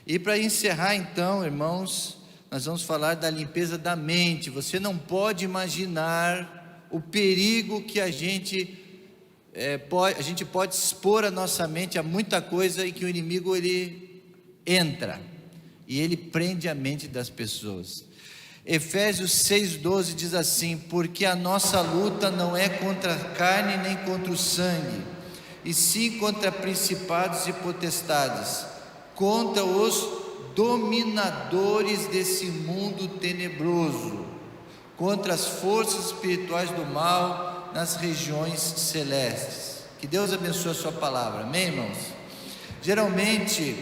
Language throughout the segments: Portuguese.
E para encerrar então, irmãos, nós vamos falar da limpeza da mente. Você não pode imaginar o perigo que a gente pode expor a nossa mente a muita coisa, e que o inimigo ele entra e ele prende a mente das pessoas. Efésios 6,12 diz assim: porque a nossa luta não é contra a carne nem contra o sangue, e sim contra principados e potestades, contra os dominadores desse mundo tenebroso, contra as forças espirituais do mal nas regiões celestes. Que Deus abençoe a sua palavra, amém, irmãos? Geralmente,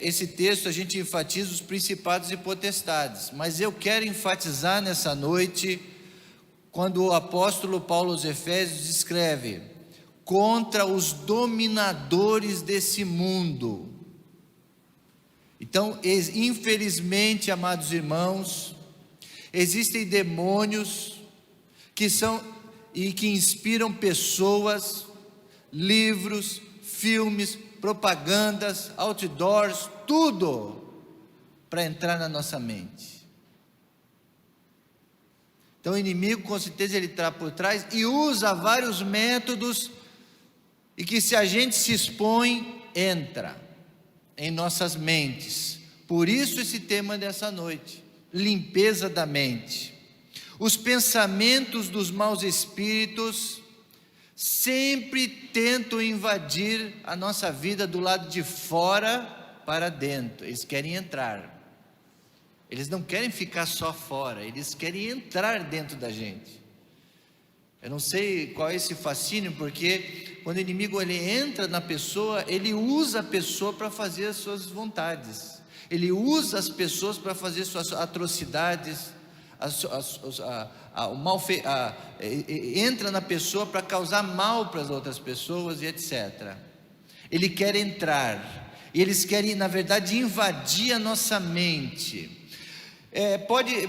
esse texto a gente enfatiza os principados e potestades, mas eu quero enfatizar nessa noite, quando o apóstolo Paulo aos Efésios escreve: contra os dominadores desse mundo. Então, infelizmente, amados irmãos, existem demônios que são e que inspiram pessoas, livros, filmes, propagandas, outdoors, tudo para entrar na nossa mente. Então o inimigo, com certeza, ele está por trás e usa vários métodos, e que, se a gente se expõe, entra em nossas mentes. Por isso esse tema dessa noite: limpeza da mente. Os pensamentos dos maus espíritos sempre tentam invadir a nossa vida do lado de fora para dentro. Eles querem entrar. Eles não querem ficar só fora, eles querem entrar dentro da gente. Eu não sei qual é esse fascínio, porque quando o inimigo ele entra na pessoa, ele usa a pessoa para fazer as suas vontades. Ele usa as pessoas para fazer suas atrocidades, entra na pessoa para causar mal para as outras pessoas e etc. Ele quer entrar, e eles querem, na verdade, invadir a nossa mente.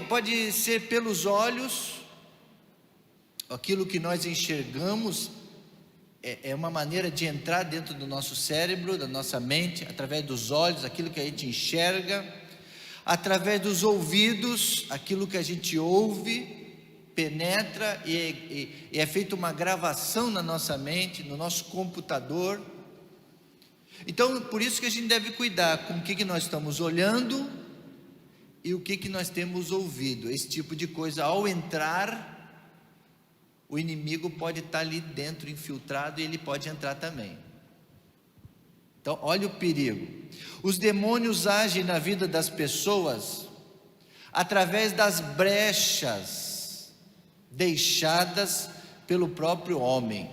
Pode ser pelos olhos, aquilo que nós enxergamos é uma maneira de entrar dentro do nosso cérebro, da nossa mente, através dos olhos, aquilo que a gente enxerga. Através dos ouvidos, aquilo que a gente ouve, penetra e é feita uma gravação na nossa mente, no nosso computador. Então, por isso que a gente deve cuidar com o que nós estamos olhando e o que nós temos ouvido. Esse tipo de coisa, ao entrar, o inimigo pode estar ali dentro, infiltrado, e ele pode entrar também. Então, olha o perigo. Os demônios agem na vida das pessoas através das brechas deixadas pelo próprio homem.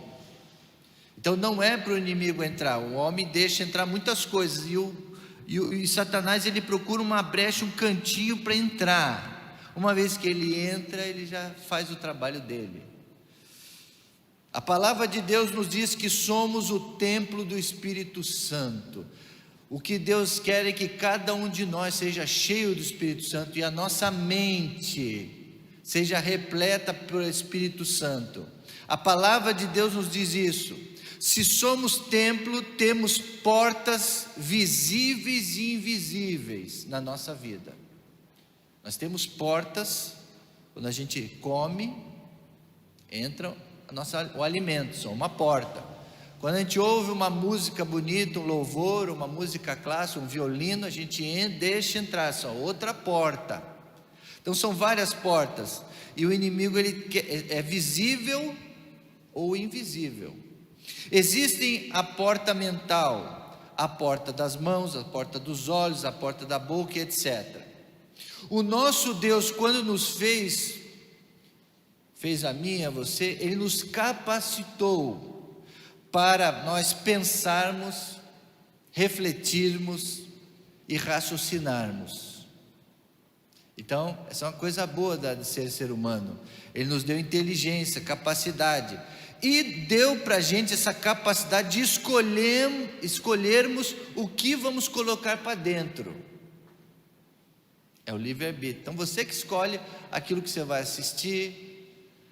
Então, não é para o inimigo entrar, o homem deixa entrar muitas coisas, e Satanás ele procura uma brecha, um cantinho para entrar. Uma vez que ele entra, ele já faz o trabalho dele. A palavra de Deus nos diz que somos o templo do Espírito Santo. O que Deus quer é que cada um de nós seja cheio do Espírito Santo, e a nossa mente seja repleta pelo Espírito Santo. A palavra de Deus nos diz isso. Se somos templo, temos portas visíveis e invisíveis na nossa vida. Nós temos portas, quando a gente come, entra o alimento, são uma porta. Quando a gente ouve uma música bonita, um louvor, uma música clássica, um violino, a gente deixa entrar, são outra porta. Então são várias portas, e o inimigo ele é visível ou invisível. Existem a porta mental, a porta das mãos, a porta dos olhos, a porta da boca, etc. O nosso Deus, quando nos fez a mim, a você, Ele nos capacitou para nós pensarmos, refletirmos e raciocinarmos. Então, essa é uma coisa boa de ser humano. Ele nos deu inteligência, capacidade, e deu para a gente essa capacidade de escolhermos o que vamos colocar para dentro. É o livre-arbítrio. Então você que escolhe aquilo que você vai assistir,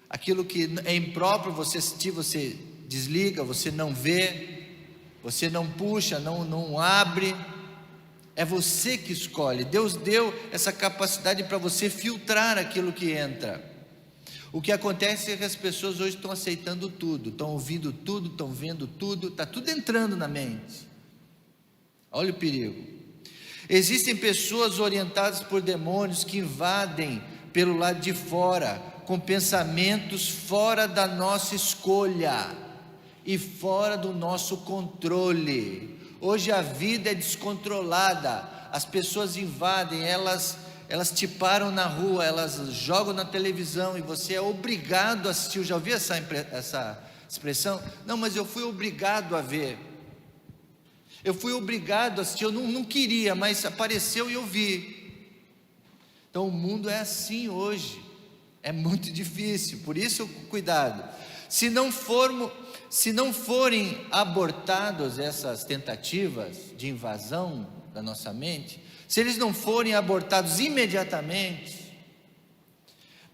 aquilo que é impróprio você assistir, você desliga, você não vê, você não puxa, não abre. É você que escolhe. Deus deu essa capacidade para você filtrar aquilo que entra. O que acontece é que as pessoas hoje estão aceitando tudo, estão ouvindo tudo, estão vendo tudo, está tudo entrando na mente. Olha o perigo. Existem pessoas orientadas por demônios que invadem pelo lado de fora, com pensamentos fora da nossa escolha e fora do nosso controle. Hoje a vida é descontrolada, as pessoas invadem, elas te param na rua, elas jogam na televisão e você é obrigado a assistir. Eu já ouvi essa expressão? Não, mas eu fui obrigado a ver. Eu fui obrigado a assistir, eu não queria, mas apareceu e eu vi. Então o mundo é assim hoje, é muito difícil, por isso cuidado. Se não forem abortadas essas tentativas de invasão da nossa mente, se eles não forem abortados imediatamente,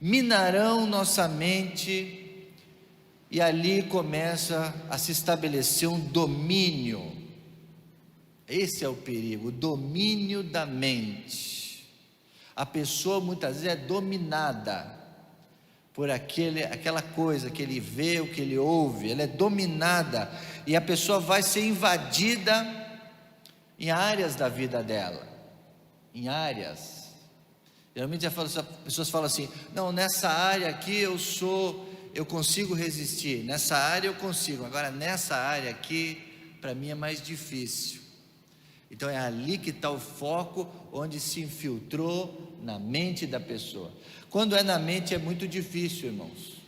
minarão nossa mente e ali começa a se estabelecer um domínio. Esse é o perigo, o domínio da mente. A pessoa muitas vezes é dominada por aquela coisa que ele vê, o que ele ouve, ela é dominada e a pessoa vai ser invadida em áreas da vida dela, em áreas. Geralmente as pessoas falam assim: não, nessa área aqui eu consigo resistir, nessa área eu consigo, agora nessa área aqui, para mim é mais difícil. Então é ali que está o foco, onde se infiltrou na mente da pessoa. Quando é na mente é muito difícil, irmãos.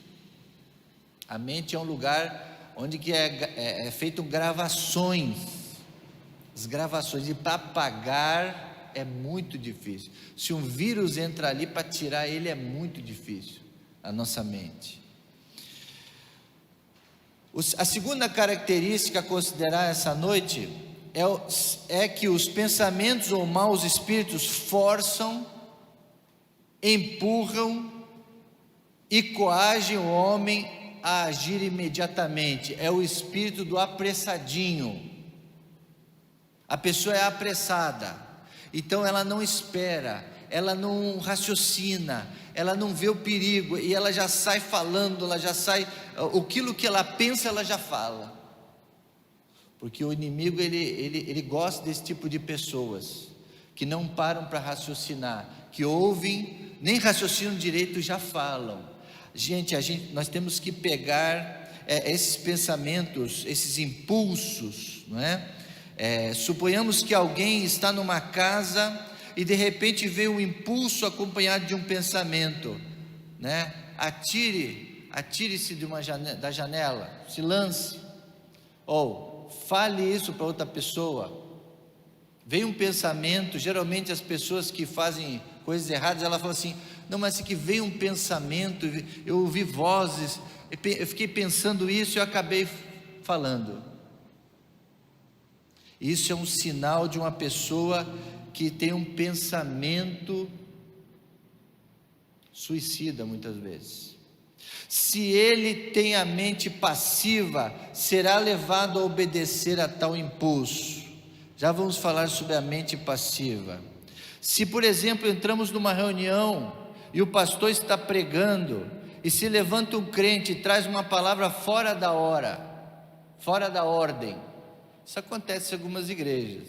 A mente é um lugar onde que é feito gravações, as gravações, e para apagar é muito difícil. Se um vírus entra ali, para tirar ele é muito difícil, a nossa mente. A segunda característica a considerar essa noite é que os pensamentos ou maus espíritos forçam, empurram e coagem o homem a agir imediatamente. É o espírito do apressadinho. A pessoa é apressada, então ela não espera, ela não raciocina, ela não vê o perigo e ela já sai falando, ela já sai, aquilo que ela pensa ela já fala. Porque o inimigo ele gosta desse tipo de pessoas que não param para raciocinar, que ouvem, nem raciocinam direito, já falam. Nós temos que pegar esses pensamentos, esses impulsos, não é? Suponhamos que alguém está numa casa e de repente vê um impulso acompanhado de um pensamento, né? Atire-se da janela, se lance, ou fale isso para outra pessoa. Vem um pensamento, geralmente as pessoas que fazem coisas erradas, ela fala assim: não, mas que veio um pensamento, eu ouvi vozes, eu fiquei pensando isso e eu acabei falando. Isso é um sinal de uma pessoa que tem um pensamento suicida muitas vezes. Se ele tem a mente passiva, será levado a obedecer a tal impulso. Já vamos falar sobre a mente passiva. Se, por exemplo, entramos numa reunião e o pastor está pregando e se levanta um crente e traz uma palavra fora da hora, fora da ordem. Isso acontece em algumas igrejas.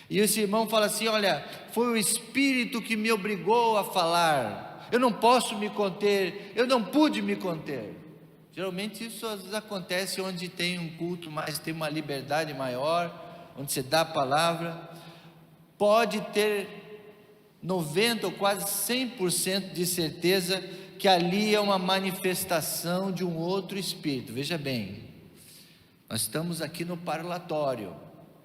E esse irmão fala assim: olha, foi o Espírito que me obrigou a falar. Eu não posso me conter, eu não pude me conter. Geralmente isso às vezes acontece onde tem um culto mais, tem uma liberdade maior, onde você dá a palavra. Pode ter 90% ou quase 100% de certeza que ali é uma manifestação de um outro espírito. Veja bem, nós estamos aqui no parlatório,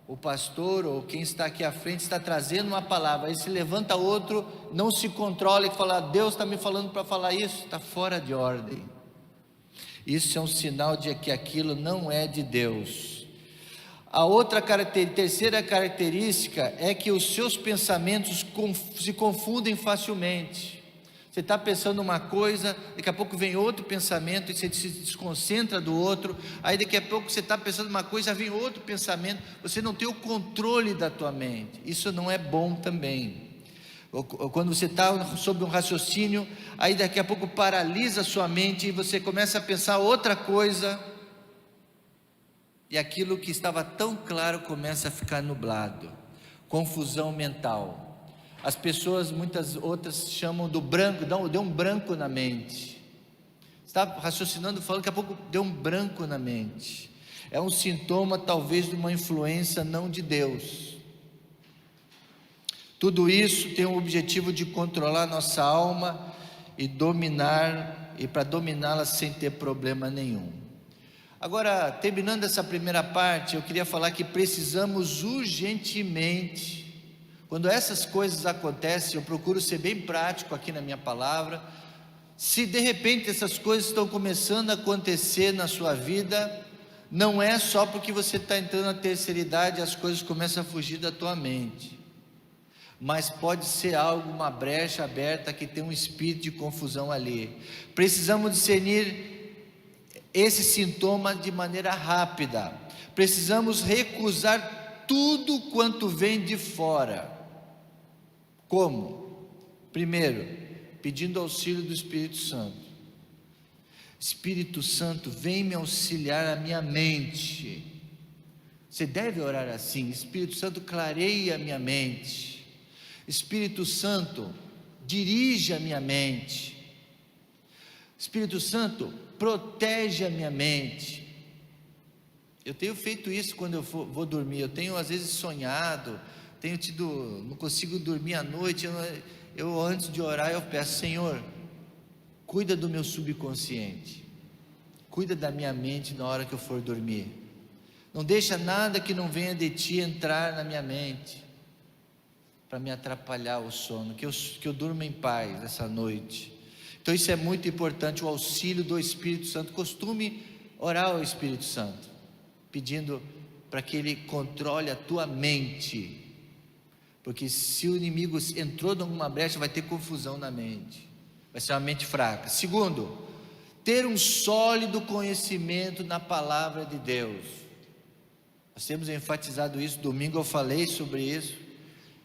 o pastor ou quem está aqui à frente está trazendo uma palavra, aí se levanta outro, não se controla e fala: Deus está me falando para falar isso, está fora de ordem. Isso é um sinal de que aquilo não é de Deus. A terceira característica é que os seus pensamentos se confundem facilmente. Você está pensando uma coisa, daqui a pouco vem outro pensamento e você se desconcentra do outro. Aí daqui a pouco você está pensando uma coisa, vem outro pensamento. Você não tem o controle da tua mente. Isso não é bom também. Ou quando você está sob um raciocínio, aí daqui a pouco paralisa a sua mente e você começa a pensar outra coisa. E aquilo que estava tão claro começa a ficar nublado. Confusão mental. As pessoas, muitas outras, chamam do branco, deu um branco na mente. Está raciocinando, falando, daqui a pouco deu um branco na mente. É um sintoma, talvez, de uma influência não de Deus. Tudo isso tem o objetivo de controlar nossa alma e para dominá-la sem ter problema nenhum. Agora, terminando essa primeira parte, eu queria falar que precisamos urgentemente, quando essas coisas acontecem, eu procuro ser bem prático aqui na minha palavra. Se de repente essas coisas estão começando a acontecer na sua vida, não é só porque você está entrando na terceira idade e as coisas começam a fugir da tua mente, mas pode ser algo, uma brecha aberta que tem um espírito de confusão ali. Precisamos discernir esse sintoma de maneira rápida. Precisamos recusar tudo quanto vem de fora. Como? Primeiro, pedindo auxílio do Espírito Santo. Espírito Santo, vem me auxiliar a minha mente. Você deve orar assim: Espírito Santo, clareia a minha mente. Espírito Santo, dirige a minha mente. Espírito Santo, protege a minha mente. Eu tenho feito isso quando eu vou dormir. Eu tenho às vezes sonhado, não consigo dormir à noite. Eu antes de orar eu peço: Senhor, cuida do meu subconsciente, cuida da minha mente na hora que eu for dormir. Não deixa nada que não venha de ti entrar na minha mente para me atrapalhar o sono, que eu durma em paz essa noite. Então isso é muito importante, o auxílio do Espírito Santo. Costume orar ao Espírito Santo, pedindo para que Ele controle a tua mente, porque se o inimigo entrou em alguma brecha, vai ter confusão na mente, vai ser uma mente fraca. Segundo, ter um sólido conhecimento na palavra de Deus. Nós temos enfatizado isso, domingo eu falei sobre isso,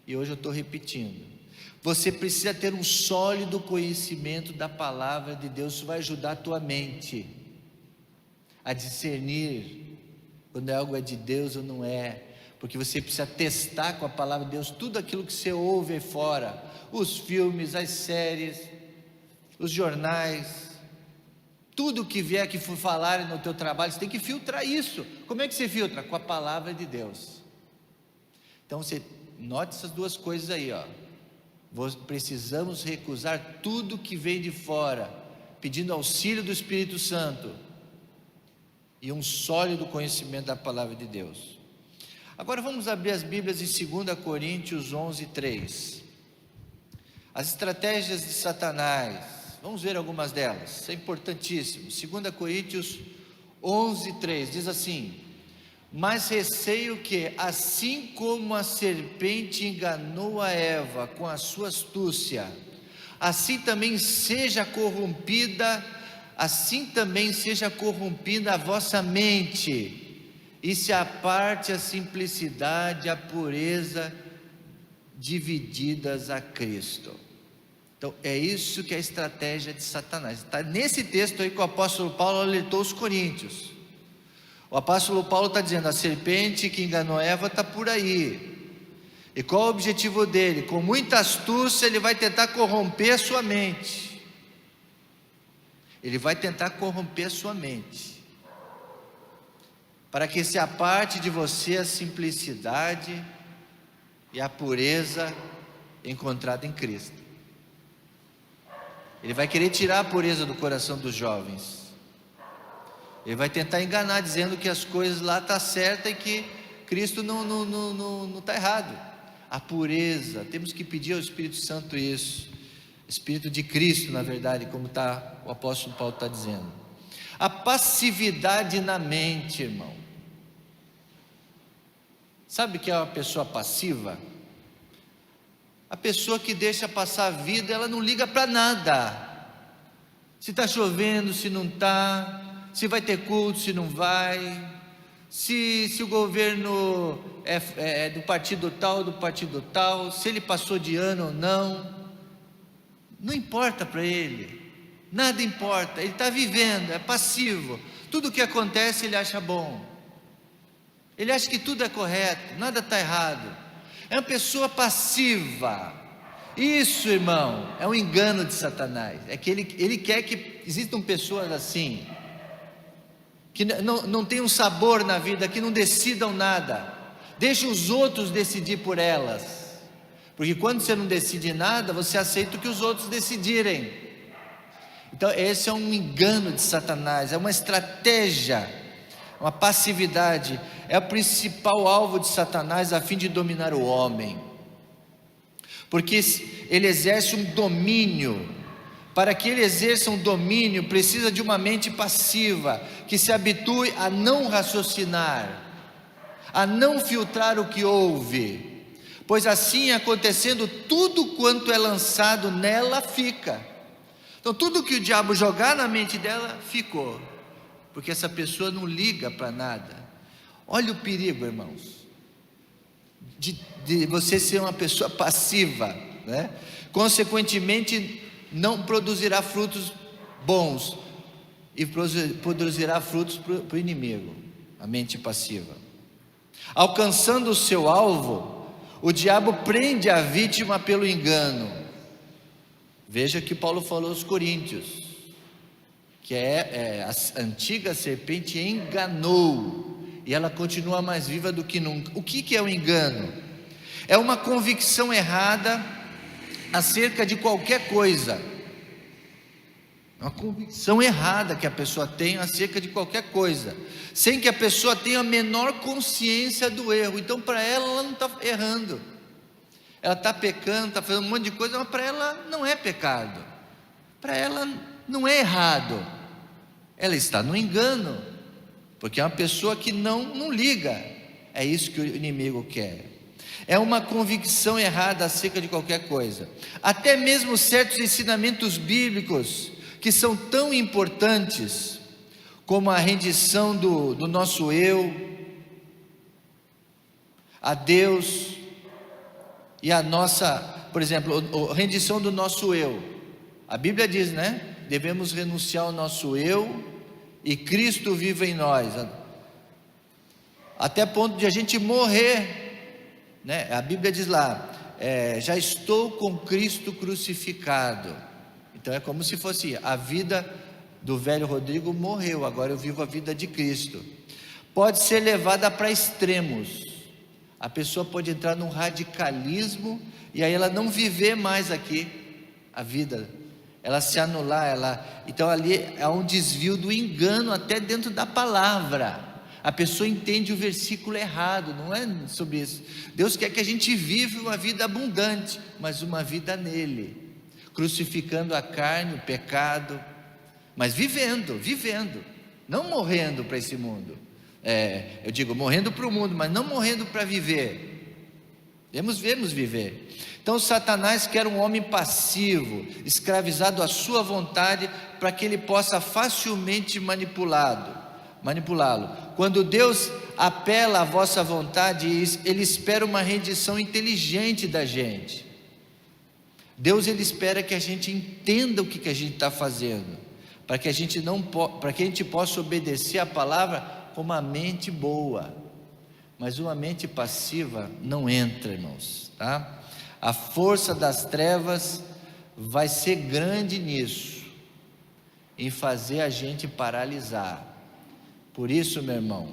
e hoje eu estou repetindo. Você precisa ter um sólido conhecimento da palavra de Deus. Isso vai ajudar a tua mente a discernir quando algo é de Deus ou não é, porque você precisa testar com a palavra de Deus tudo aquilo que você ouve aí fora, os filmes, as séries, os jornais, tudo que vier que for falar no teu trabalho, você tem que filtrar isso. Como é que você filtra? Com a palavra de Deus. Então você note essas duas coisas aí, ó. Precisamos recusar tudo que vem de fora, pedindo auxílio do Espírito Santo e um sólido conhecimento da palavra de Deus. Agora vamos abrir as Bíblias em 2 Coríntios 11:3. As estratégias de Satanás, vamos ver algumas delas, isso é importantíssimo. 2 Coríntios 11:3 diz assim: mas receio que, assim como a serpente enganou a Eva com a sua astúcia, assim também seja corrompida a vossa mente, e se aparte a simplicidade e a pureza divididas a Cristo. Então é isso que é a estratégia de Satanás. Está nesse texto aí que o apóstolo Paulo alertou os coríntios. O apóstolo Paulo está dizendo: a serpente que enganou Eva está por aí. E qual é o objetivo dele? Com muita astúcia ele vai tentar corromper a sua mente. Ele vai tentar corromper a sua mente, para que se aparte de você a simplicidade e a pureza encontrada em Cristo. Ele vai querer tirar a pureza do coração dos jovens. Ele vai tentar enganar, dizendo que as coisas lá estão certas e que Cristo não está errado. A pureza, temos que pedir ao Espírito Santo isso. Espírito de Cristo, na verdade, como o apóstolo Paulo está dizendo. A passividade na mente, irmão. Sabe o que é uma pessoa passiva? A pessoa que deixa passar a vida, ela não liga para nada. Se está chovendo, se não está, se vai ter culto, se não vai, se o governo é do partido tal, se ele passou de ano ou não, não importa para ele, nada importa, ele está vivendo, é passivo, tudo que acontece ele acha bom, ele acha que tudo é correto, nada está errado, é uma pessoa passiva. Isso, irmão, é um engano de Satanás. É que ele quer que existam pessoas assim, que não tenham sabor na vida, que não decidam nada, deixa os outros decidir por elas, porque quando você não decide nada, você aceita o que os outros decidirem. Então esse é um engano de Satanás, é uma estratégia, uma passividade, é o principal alvo de Satanás a fim de dominar o homem, porque ele exerce um domínio. Para que ele exerça um domínio, precisa de uma mente passiva, que se habitue a não raciocinar, a não filtrar o que ouve, pois assim acontecendo, tudo quanto é lançado nela fica. Então tudo que o diabo jogar na mente dela, ficou, porque essa pessoa não liga para nada. Olha o perigo, irmãos, de você ser uma pessoa passiva, né? Consequentemente, não produzirá frutos bons, e produzirá frutos para o inimigo, a mente passiva. Alcançando o seu alvo, o diabo prende a vítima pelo engano. Veja que Paulo falou aos Coríntios, que a antiga serpente enganou, e ela continua mais viva do que nunca. O que é o engano? É uma convicção errada acerca de qualquer coisa, uma convicção errada que a pessoa tem acerca de qualquer coisa, sem que a pessoa tenha a menor consciência do erro. Então para ela não está errando, ela está pecando, está fazendo um monte de coisa, mas para ela não é pecado, para ela não é errado, ela está no engano, porque é uma pessoa que não liga. É isso que o inimigo quer. É uma convicção errada acerca de qualquer coisa, até mesmo certos ensinamentos bíblicos que são tão importantes, como a rendição do nosso eu a Deus, e a nossa, por exemplo, a rendição do nosso eu. A Bíblia diz, né? Devemos renunciar ao nosso eu, e Cristo vive em nós, até ponto de a gente morrer, né? A Bíblia diz lá, já estou com Cristo crucificado. Então é como se fosse a vida do velho Rodrigo morreu, agora eu vivo a vida de Cristo. Pode ser levada para extremos, a pessoa pode entrar num radicalismo, e aí ela não viver mais aqui a vida, ela se anular, então ali é um desvio do engano, até dentro da palavra. A pessoa entende o versículo errado, não é sobre isso. Deus quer que a gente viva uma vida abundante, mas uma vida nele, crucificando a carne, o pecado, mas vivendo, não morrendo para esse mundo. Eu digo morrendo para o mundo, mas não morrendo para viver. Devemos viver. Então Satanás quer um homem passivo, escravizado à sua vontade, para que ele possa facilmente manipulá-lo. Quando Deus apela à vossa vontade, ele espera uma rendição inteligente da gente. Deus, ele espera que a gente entenda o que a gente está fazendo, para que a gente possa obedecer a palavra com uma mente boa. Mas uma mente passiva não entra, irmãos, tá? A força das trevas vai ser grande nisso, em fazer a gente paralisar. Por isso, meu irmão,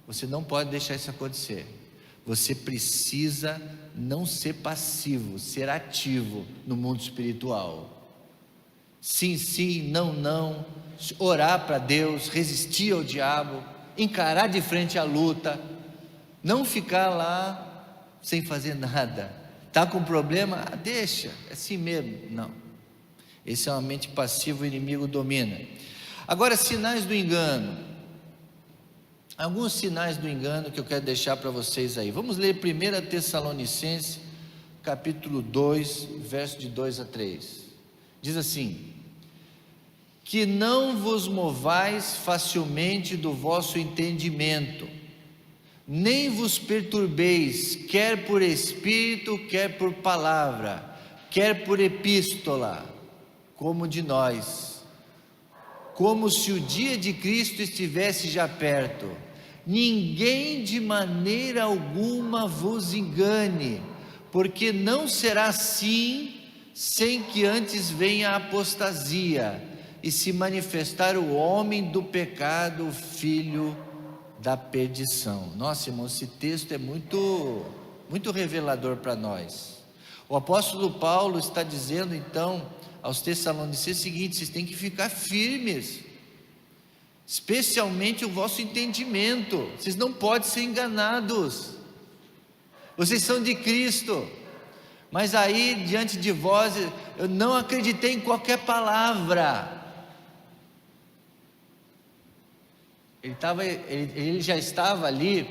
você não pode deixar isso acontecer. Você precisa não ser passivo, ser ativo no mundo espiritual. Sim, sim, não, não. Orar para Deus, resistir ao diabo, encarar de frente a luta, não ficar lá sem fazer nada. Está com problema? Deixa, é assim mesmo. Não. Esse é uma mente passiva, o inimigo domina. Agora, sinais do engano. Alguns sinais do engano que eu quero deixar para vocês aí. Vamos ler 1 Tessalonicenses, capítulo 2, verso de 2 a 3. Diz assim: que não vos movais facilmente do vosso entendimento, nem vos perturbeis, quer por espírito, quer por palavra, quer por epístola, como de nós, como se o dia de Cristo estivesse já perto. Ninguém de maneira alguma vos engane, porque não será assim, sem que antes venha a apostasia, e se manifestar o homem do pecado, o filho da perdição. Nossa, irmão, esse texto é muito revelador para nós. O apóstolo Paulo está dizendo então aos Tessalonicenses o seguinte: vocês têm que ficar firmes, especialmente o vosso entendimento. Vocês não podem ser enganados. Vocês são de Cristo, mas aí diante de vós eu não acreditei em qualquer palavra. Ele já estava ali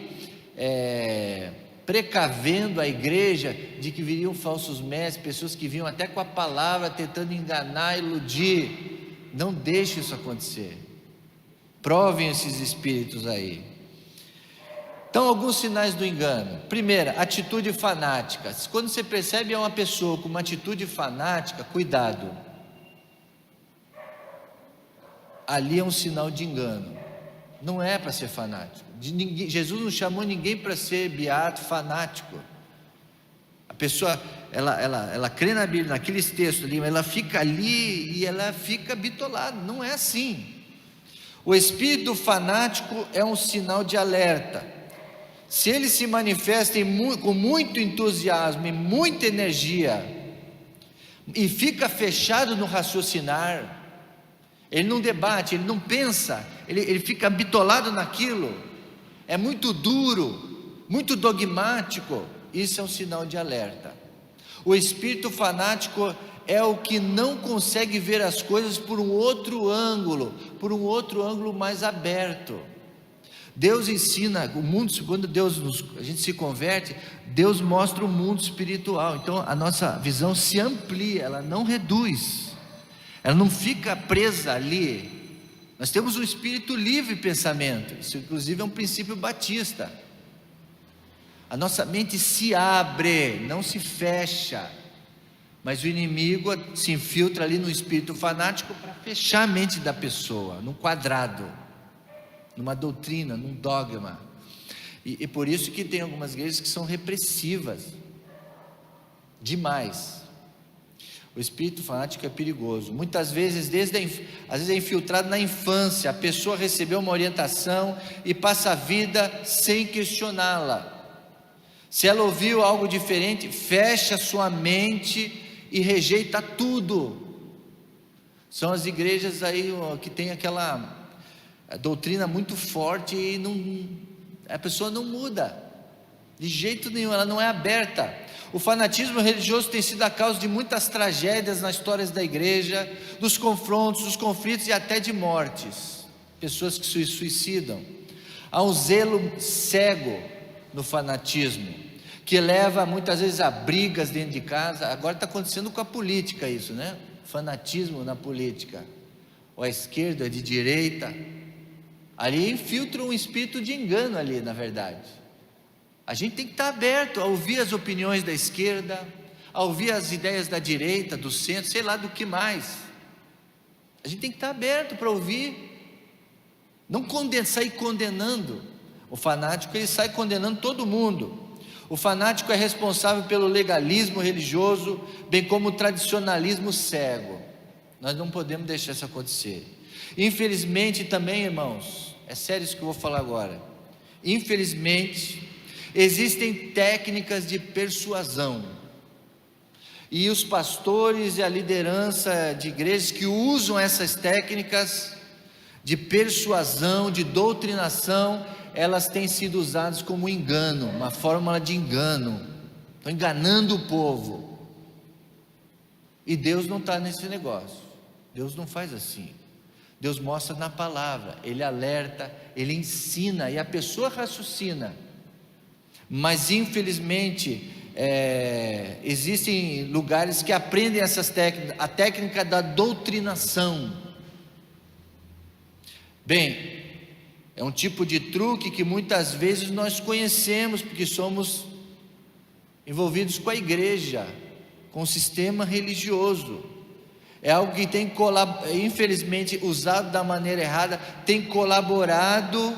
precavendo a igreja de que viriam falsos mestres, pessoas que vinham até com a palavra tentando enganar, iludir. Não deixe isso acontecer. Provem esses espíritos aí. Então, alguns sinais do engano. Primeiro, atitude fanática. Quando você percebe uma pessoa com uma atitude fanática, cuidado. Ali é um sinal de engano. Não é para ser fanático. Jesus não chamou ninguém para ser beato, fanático. A pessoa, ela crê na Bíblia, naqueles textos ali, mas ela fica ali e ela fica bitolada. Não é assim. O espírito fanático é um sinal de alerta. Se ele se manifesta com muito entusiasmo e muita energia, e fica fechado no raciocinar, ele não debate, ele não pensa, ele fica bitolado naquilo, é muito duro, muito dogmático. Isso é um sinal de alerta. O espírito fanático é o que não consegue ver as coisas por um outro ângulo mais aberto. Deus ensina o mundo, quando a gente se converte, Deus mostra o mundo espiritual. Então a nossa visão se amplia, ela não reduz, ela não fica presa ali. Nós temos um espírito livre pensamento. Isso inclusive é um princípio batista. A nossa mente se abre, não se fecha. Mas o inimigo se infiltra ali no espírito fanático para fechar a mente da pessoa, num quadrado, numa doutrina, num dogma. E por isso que tem algumas igrejas que são repressivas demais. O espírito fanático é perigoso. Muitas vezes, às vezes é infiltrado na infância. A pessoa recebeu uma orientação e passa a vida sem questioná-la. Se ela ouviu algo diferente, fecha sua mente e rejeita tudo. São as igrejas aí que tem aquela doutrina muito forte e a pessoa não muda de jeito nenhum, ela não é aberta. O fanatismo religioso tem sido a causa de muitas tragédias nas histórias da igreja, dos confrontos, dos conflitos e até de mortes. Pessoas que se suicidam. Há um zelo cego no fanatismo, que leva muitas vezes a brigas dentro de casa. Agora está acontecendo com a política isso, né? Fanatismo na política, ou a esquerda, ou a de direita. Ali infiltra um espírito de engano ali, na verdade. A gente tem que estar aberto a ouvir as opiniões da esquerda, a ouvir as ideias da direita, do centro, sei lá do que mais. A gente tem que estar aberto para ouvir, não sair condenando. O fanático, ele sai condenando todo mundo. O fanático é responsável pelo legalismo religioso, bem como o tradicionalismo cego. Nós não podemos deixar isso acontecer. Infelizmente também, irmãos, é sério isso que eu vou falar agora. Infelizmente, existem técnicas de persuasão, e os pastores e a liderança de igrejas que usam essas técnicas de persuasão, de doutrinação, elas têm sido usadas como engano, uma fórmula de engano. Estão enganando o povo. E Deus não está nesse negócio. Deus não faz assim. Deus mostra na palavra, Ele alerta, Ele ensina, e a pessoa raciocina. Mas infelizmente existem lugares que aprendem essas técnicas, a técnica da doutrinação. Bem, é um tipo de truque que muitas vezes nós conhecemos, porque somos envolvidos com a igreja, com o sistema religioso. É algo que tem infelizmente, usado da maneira errada, tem colaborado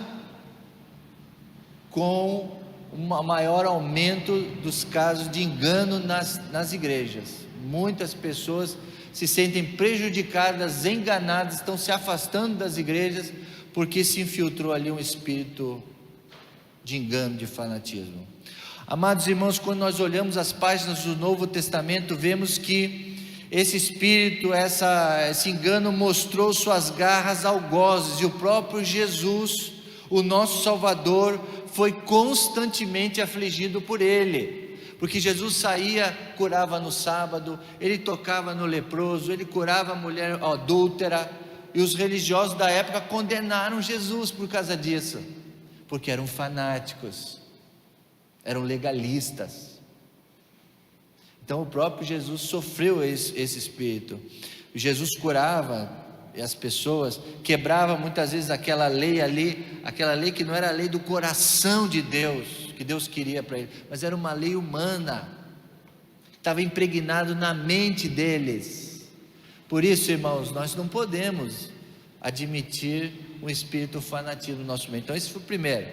com um maior aumento dos casos de engano nas igrejas. Muitas pessoas se sentem prejudicadas, enganadas, estão se afastando das igrejas, porque se infiltrou ali um espírito de engano, de fanatismo. Amados irmãos, quando nós olhamos as páginas do Novo Testamento, vemos que esse espírito, esse engano mostrou suas garras algozes, e o próprio Jesus, o nosso Salvador, foi constantemente afligido por ele, porque Jesus saía, curava no sábado, ele tocava no leproso, ele curava a mulher adúltera, e os religiosos da época condenaram Jesus por causa disso, porque eram fanáticos, eram legalistas. Então o próprio Jesus sofreu esse espírito. Jesus curava as pessoas, quebrava muitas vezes aquela lei ali, aquela lei que não era a lei do coração de Deus, que Deus queria para ele, mas era uma lei humana, estava impregnado na mente deles. Por isso, irmãos, nós não podemos admitir um espírito fanatismo no nosso meio. Então esse foi o primeiro.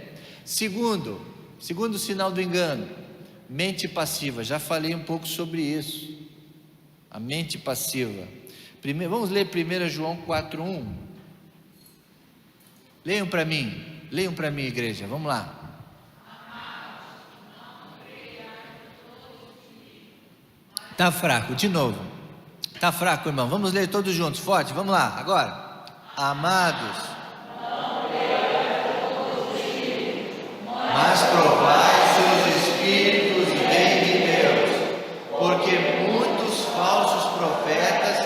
Segundo sinal do engano, mente passiva. Já falei um pouco sobre isso, a mente passiva. Vamos ler 1 João 4:1. Leiam para mim, igreja, vamos lá. Está fraco, de novo. Está fraco, irmão. Vamos ler todos juntos, forte, vamos lá, agora. Amados, mas provai seus espíritos e vem de Deus, porque muitos falsos profetas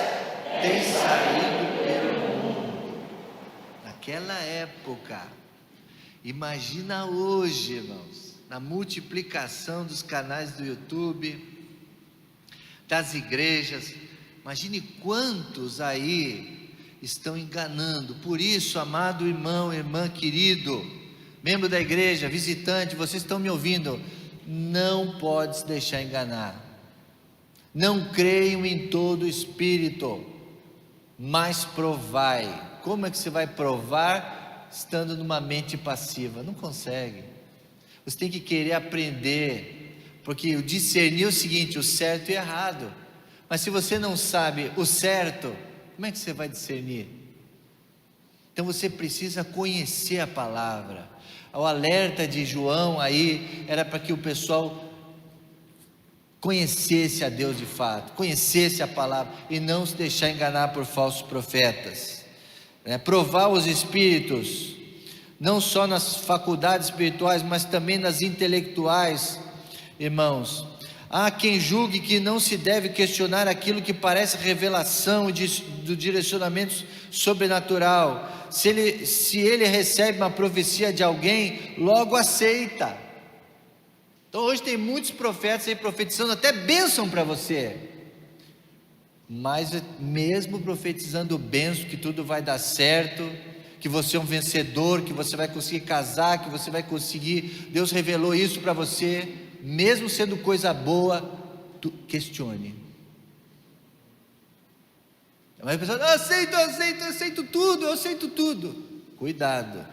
têm saído pelo mundo. Naquela época, imagina hoje, irmãos, na multiplicação dos canais do YouTube, das igrejas, imagine quantos aí estão enganando. Por isso, amado irmão, irmã querido, membro da igreja, visitante, vocês estão me ouvindo, não pode se deixar enganar. Não creiam em todo espírito, mas provai. Como é que você vai provar estando numa mente passiva? Não consegue. Você tem que querer aprender, porque o discernir é o seguinte, o certo e o errado. Mas se você não sabe o certo, como é que você vai discernir? Então você precisa conhecer a palavra. O alerta de João aí era para que o pessoal conhecesse a Deus de fato, conhecesse a palavra e não se deixar enganar por falsos profetas. Provar os espíritos, não só nas faculdades espirituais, mas também nas intelectuais, irmãos. Há quem julgue que não se deve questionar aquilo que parece revelação do direcionamento sobrenatural. Se ele recebe uma profecia de alguém, logo aceita. Então hoje tem muitos profetas aí profetizando até bênção para você, mas mesmo profetizando bênção, que tudo vai dar certo, que você é um vencedor, que você vai conseguir casar, que você vai conseguir, Deus revelou isso para você, mesmo sendo coisa boa, questione. Mas a pessoa, aceito tudo. Cuidado.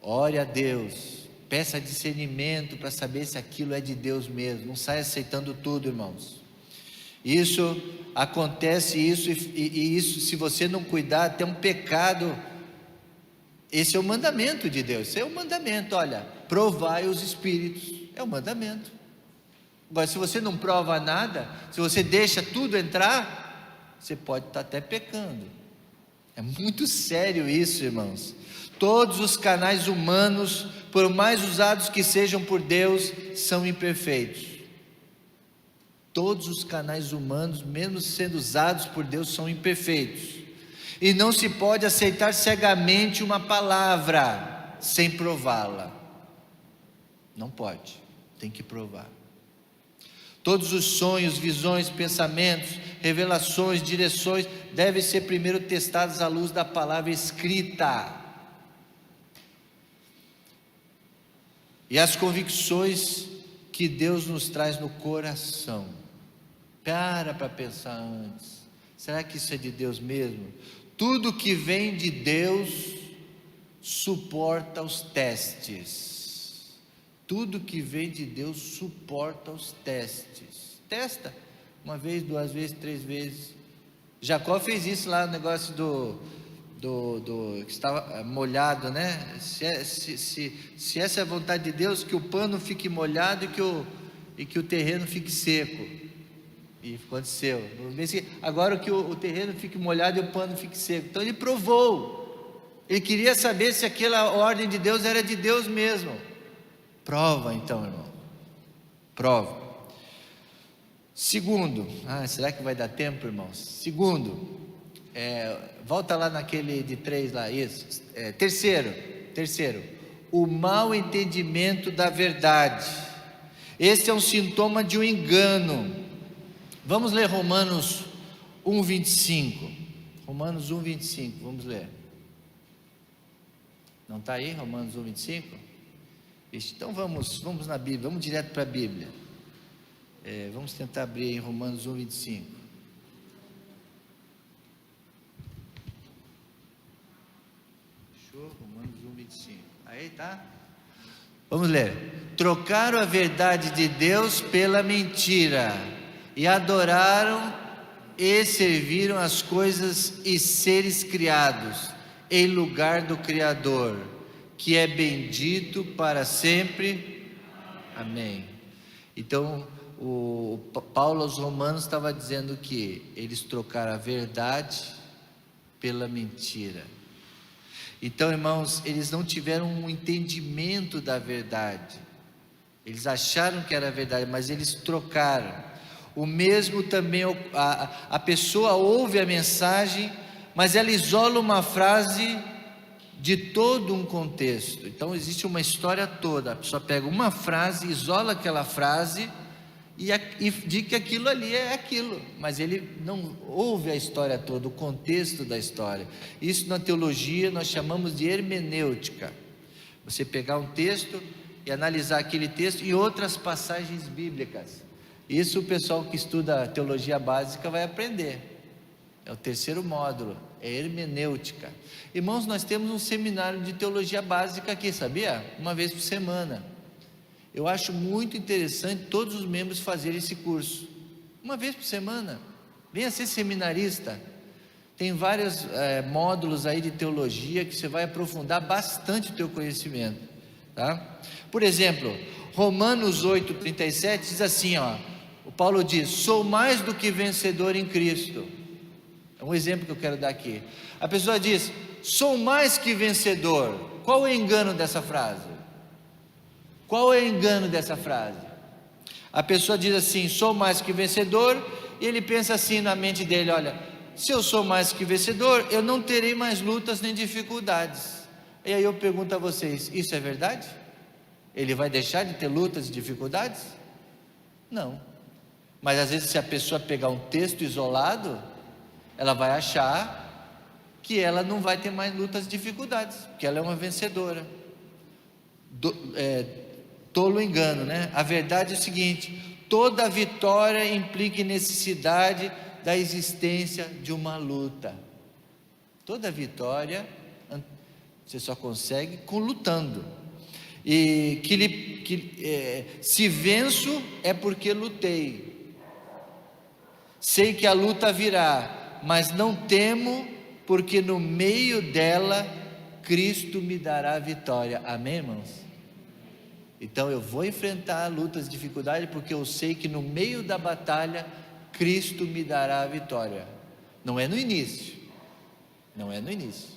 Ore a Deus, peça discernimento para saber se aquilo é de Deus mesmo. Não saia aceitando tudo, irmãos. Isso acontece, isso, se você não cuidar, até um pecado. Esse é o mandamento de Deus. Esse é o mandamento, olha, provai os espíritos, é o mandamento. Agora, se você não prova nada, se você deixa tudo entrar, você pode estar até pecando. É muito sério isso, irmãos. Todos os canais humanos, por mais usados que sejam por Deus, são imperfeitos. Todos os canais humanos, mesmo sendo usados por Deus, são imperfeitos. E não se pode aceitar cegamente uma palavra sem prová-la. Não pode, tem que provar. Todos os sonhos, visões, pensamentos, revelações, direções devem ser primeiro testados à luz da palavra escrita. E as convicções que Deus nos traz no coração. Para pensar antes. Será que isso é de Deus mesmo? Tudo que vem de Deus suporta os testes. Tudo que vem de Deus suporta os testes. Testa, 1 vez, 2 vezes, 3 vezes. Jacó fez isso lá no negócio que estava molhado, né? Se essa é a vontade de Deus, que o pano fique molhado e que o terreno fique seco. E aconteceu. Agora que o terreno fique molhado e o pano fique seco. Então ele provou. Ele queria saber se aquela ordem de Deus era de Deus mesmo. Prova então, irmão. Prova. Segundo, será que vai dar tempo, irmãos? Segundo, volta lá naquele de 3 lá, isso. Terceiro, o mau entendimento da verdade. Esse é um sintoma de um engano. Vamos ler Romanos 1:25. Romanos 1:25, vamos ler. Não está aí, Romanos 1:25? Então vamos na Bíblia, vamos direto para a Bíblia. Vamos tentar abrir em Romanos 1:25. Fechou? Romanos 1:25. Aí tá? Vamos ler. Trocaram a verdade de Deus pela mentira, e adoraram e serviram as coisas e seres criados em lugar do Criador, que é bendito para sempre. Amém. Então, o Paulo aos Romanos estava dizendo que eles trocaram a verdade pela mentira. Então, irmãos, eles não tiveram um entendimento da verdade. Eles acharam que era verdade, mas eles trocaram. O mesmo também, a pessoa ouve a mensagem, mas ela isola uma frase de todo um contexto. Então existe uma história toda. A pessoa pega uma frase, isola aquela frase e diz que aquilo ali é aquilo, mas ele não ouve a história toda, o contexto da história. Isso na teologia nós chamamos de hermenêutica. Você pegar um texto e analisar aquele texto e outras passagens bíblicas. Isso o pessoal que estuda teologia básica vai aprender. É o terceiro módulo, é hermenêutica. Irmãos, nós temos um seminário de teologia básica aqui, sabia? Uma vez por semana. Eu acho muito interessante todos os membros fazerem esse curso. Uma vez por semana. Venha ser seminarista. Tem vários módulos aí de teologia que você vai aprofundar bastante o teu conhecimento. Tá? Por exemplo, Romanos 8:37 diz assim, o Paulo diz: sou mais do que vencedor em Cristo. É um exemplo que eu quero dar aqui. A pessoa diz: sou mais que vencedor. Qual é o engano dessa frase? Qual é o engano dessa frase? A pessoa diz assim: sou mais que vencedor, e ele pensa assim na mente dele: olha, se eu sou mais que vencedor, eu não terei mais lutas nem dificuldades. E aí eu pergunto a vocês: isso é verdade? Ele vai deixar de ter lutas e dificuldades? Não. Mas às vezes, se a pessoa pegar um texto isolado, ela vai achar que ela não vai ter mais lutas e dificuldades, porque ela é uma vencedora. Tolo engano, né? A verdade é o seguinte: toda vitória implica necessidade da existência de uma luta. Toda vitória você só consegue lutando. E se venço é porque lutei. Sei que a luta virá, mas não temo, porque no meio dela Cristo me dará a vitória. Amém, irmãos? Então eu vou enfrentar lutas e dificuldades, porque eu sei que no meio da batalha Cristo me dará a vitória. Não é no início, não é no início,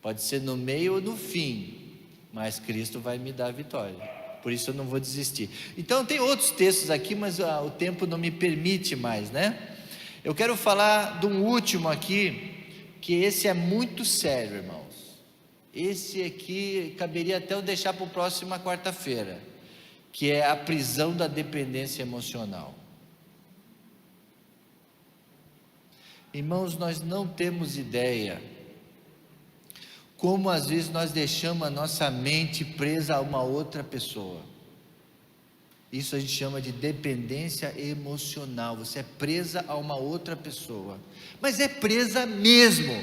pode ser no meio ou no fim, mas Cristo vai me dar a vitória. Por isso eu não vou desistir. Então tem outros textos aqui, mas o tempo não me permite mais, né? Eu quero falar de um último aqui, que esse é muito sério, irmãos. Esse aqui caberia até eu deixar para a próxima quarta-feira. que é a prisão da dependência emocional. Irmãos, nós não temos ideia como às vezes nós deixamos a nossa mente presa a uma outra pessoa. Isso a gente chama de dependência emocional. Você é presa a uma outra pessoa, mas é presa mesmo.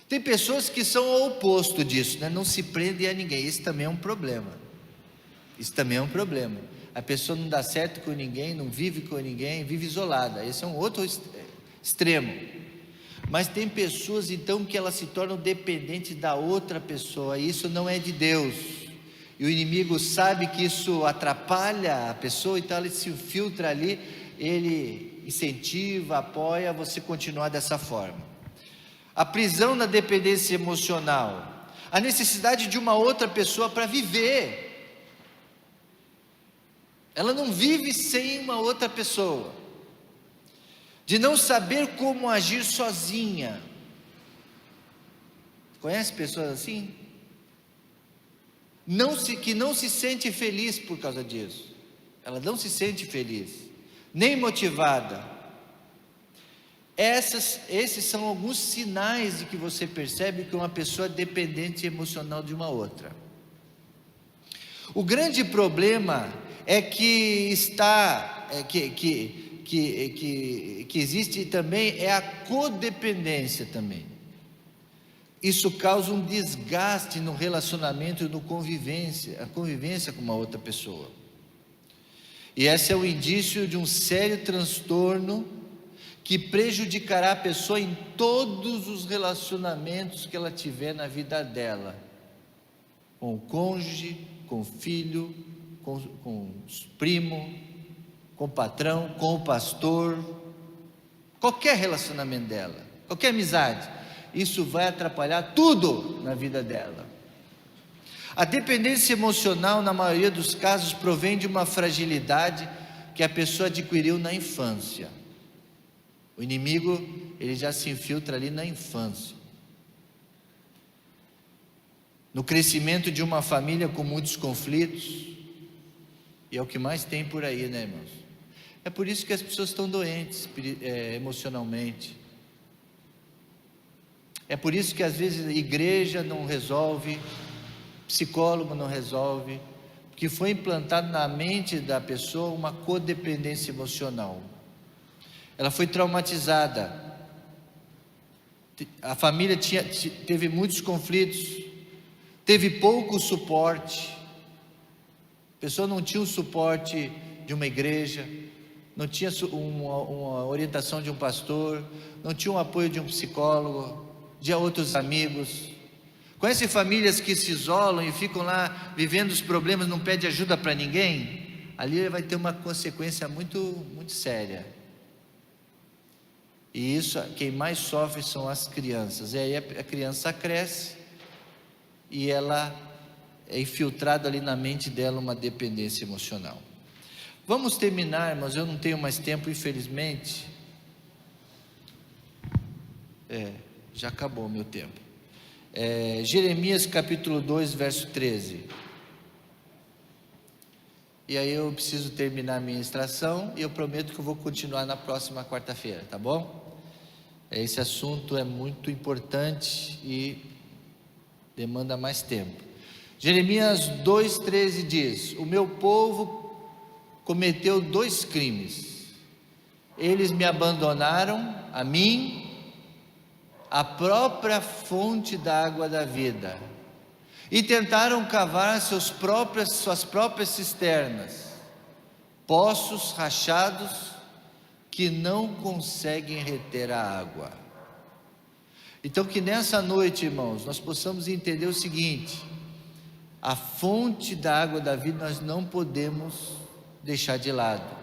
Tem pessoas que são o oposto disso, né? Não se prendem a ninguém. Isso também é um problema. Isso também é um problema. A pessoa não dá certo com ninguém, não vive com ninguém, vive isolada. Esse é um outro extremo. Mas tem pessoas então que elas se tornam dependentes da outra pessoa, e isso não é de Deus. E o inimigo sabe que isso atrapalha a pessoa, então ele se infiltra ali, ele incentiva, apoia você continuar dessa forma. A prisão na dependência emocional, a necessidade de uma outra pessoa para viver. Ela não vive sem uma outra pessoa. De não saber como agir sozinha. Conhece pessoas assim? Que não se sente feliz por causa disso. Ela não se sente feliz, nem motivada. Esses são alguns sinais de que você percebe que uma pessoa é dependente emocional de uma outra. O grande problema é que existe também a codependência também. Isso causa um desgaste no relacionamento e a convivência com uma outra pessoa. E esse é o indício de um sério transtorno que prejudicará a pessoa em todos os relacionamentos que ela tiver na vida dela, com o cônjuge, com o filho, com o primo, com o patrão, com o pastor, qualquer relacionamento dela, qualquer amizade, isso vai atrapalhar tudo na vida dela. A dependência emocional, na maioria dos casos, provém de uma fragilidade que a pessoa adquiriu na infância. O inimigo, ele já se infiltra ali na infância. No crescimento de uma família com muitos conflitos, e é o que mais tem por aí, né, irmãos? É por isso que as pessoas estão doentes emocionalmente. É por isso que às vezes a igreja não resolve, psicólogo não resolve, porque foi implantado na mente da pessoa uma codependência emocional. Ela foi traumatizada, a família teve muitos conflitos, teve pouco suporte, a pessoa não tinha o suporte de uma igreja, não tinha uma orientação de um pastor, não tinha o apoio de um psicólogo, de outros amigos. Conhece famílias que se isolam e ficam lá vivendo os problemas, não pede ajuda para ninguém? Ali vai ter uma consequência muito, muito séria. E isso, quem mais sofre são as crianças. E aí a criança cresce e ela é infiltrada ali na mente dela uma dependência emocional. Vamos terminar, mas eu não tenho mais tempo, infelizmente. Já acabou o meu tempo. Jeremias capítulo 2, verso 13. E aí eu preciso terminar a minha ministração e eu prometo que eu vou continuar na próxima quarta-feira, tá bom? Esse assunto é muito importante e demanda mais tempo. Jeremias 2,13 diz: o meu povo cometeu 2 crimes. Eles me abandonaram, a mim, a própria fonte da água da vida, e tentaram cavar suas próprias cisternas, poços rachados que não conseguem reter a água. Então que nessa noite, irmãos, nós possamos entender o seguinte: a fonte da água da vida nós não podemos deixar de lado.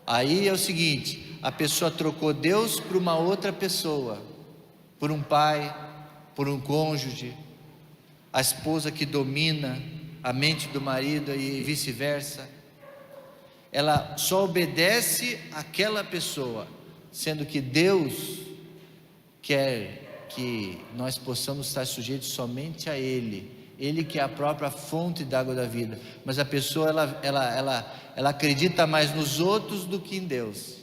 Aí é o seguinte: a pessoa trocou Deus por uma outra pessoa, por um pai, por um cônjuge, a esposa que domina a mente do marido e vice-versa. Ela só obedece àquela pessoa, sendo que Deus quer que nós possamos estar sujeitos somente a Ele, Ele que é a própria fonte da água da vida. Mas a pessoa, ela acredita mais nos outros do que em Deus.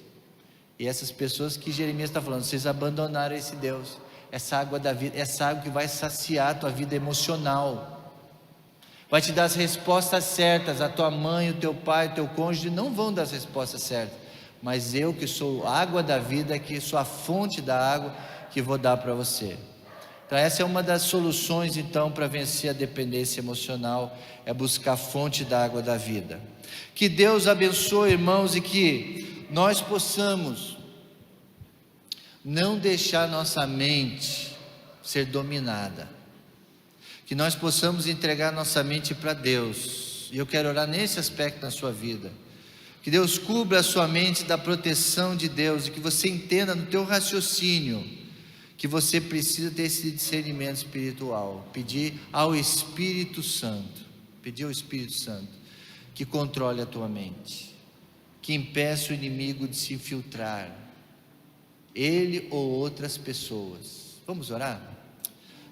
E essas pessoas que Jeremias está falando, vocês abandonaram esse Deus, essa água da vida, essa água que vai saciar a tua vida emocional, vai te dar as respostas certas. A tua mãe, o teu pai, o teu cônjuge não vão dar as respostas certas, mas eu que sou a água da vida, que sou a fonte da água, que vou dar para você. Então essa é uma das soluções então para vencer a dependência emocional, é buscar a fonte da água da vida. Que Deus abençoe, irmãos, e que nós possamos não deixar nossa mente ser dominada, que nós possamos entregar nossa mente para Deus. E eu quero orar nesse aspecto na sua vida, que Deus cubra a sua mente da proteção de Deus, e que você entenda no teu raciocínio que você precisa ter esse discernimento espiritual. Pedir ao Espírito Santo, que controle a tua mente, que impeça o inimigo de se infiltrar, ele ou outras pessoas. Vamos orar?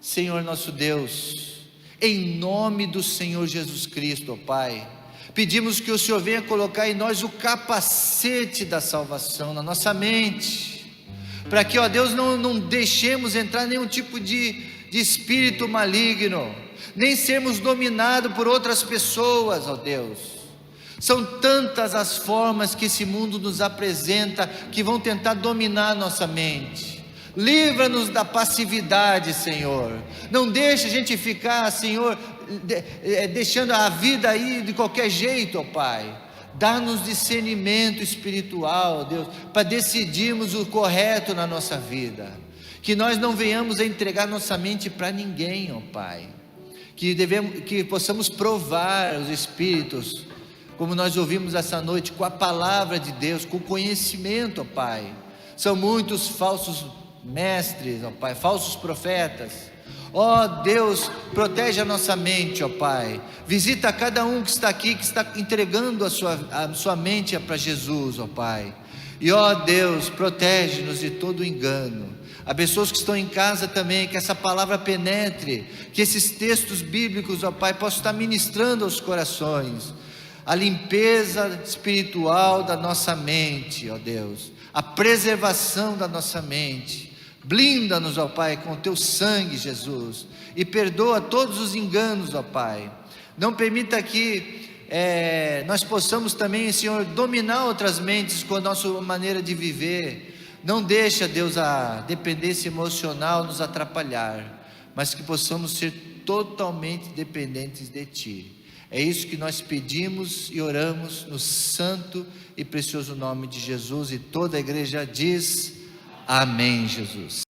Senhor nosso Deus, em nome do Senhor Jesus Cristo, ó Pai, pedimos que o Senhor venha colocar em nós o capacete da salvação na nossa mente, para que, ó Deus, não deixemos entrar nenhum tipo de espírito maligno, nem sermos dominados por outras pessoas, ó Deus. São tantas as formas que esse mundo nos apresenta, que vão tentar dominar nossa mente. Livra-nos da passividade, Senhor. Não deixe a gente ficar, Senhor, deixando a vida aí de qualquer jeito, ó Pai. Dá-nos discernimento espiritual, Deus, para decidirmos o correto na nossa vida. Que nós não venhamos a entregar nossa mente para ninguém, ó Pai. Que possamos provar os espíritos, como nós ouvimos essa noite, com a palavra de Deus, com o conhecimento, ó Pai. São muitos falsos mestres, ó Pai, falsos profetas. Ó Deus, protege a nossa mente, ó Pai. Visita cada um que está aqui, que está entregando a sua mente para Jesus, ó Pai. E ó Deus, protege-nos de todo engano. Há pessoas que estão em casa também, que essa palavra penetre, que esses textos bíblicos, ó Pai, possam estar ministrando aos corações a limpeza espiritual da nossa mente, ó Deus, a preservação da nossa mente. Blinda-nos, ó Pai, com o teu sangue, Jesus, e perdoa todos os enganos, ó Pai. Não permita que nós possamos também, Senhor, dominar outras mentes com a nossa maneira de viver. Não deixa, Deus, a dependência emocional nos atrapalhar, mas que possamos ser totalmente dependentes de Ti. É isso que nós pedimos e oramos no santo e precioso nome de Jesus, e toda a igreja diz: amém, Jesus.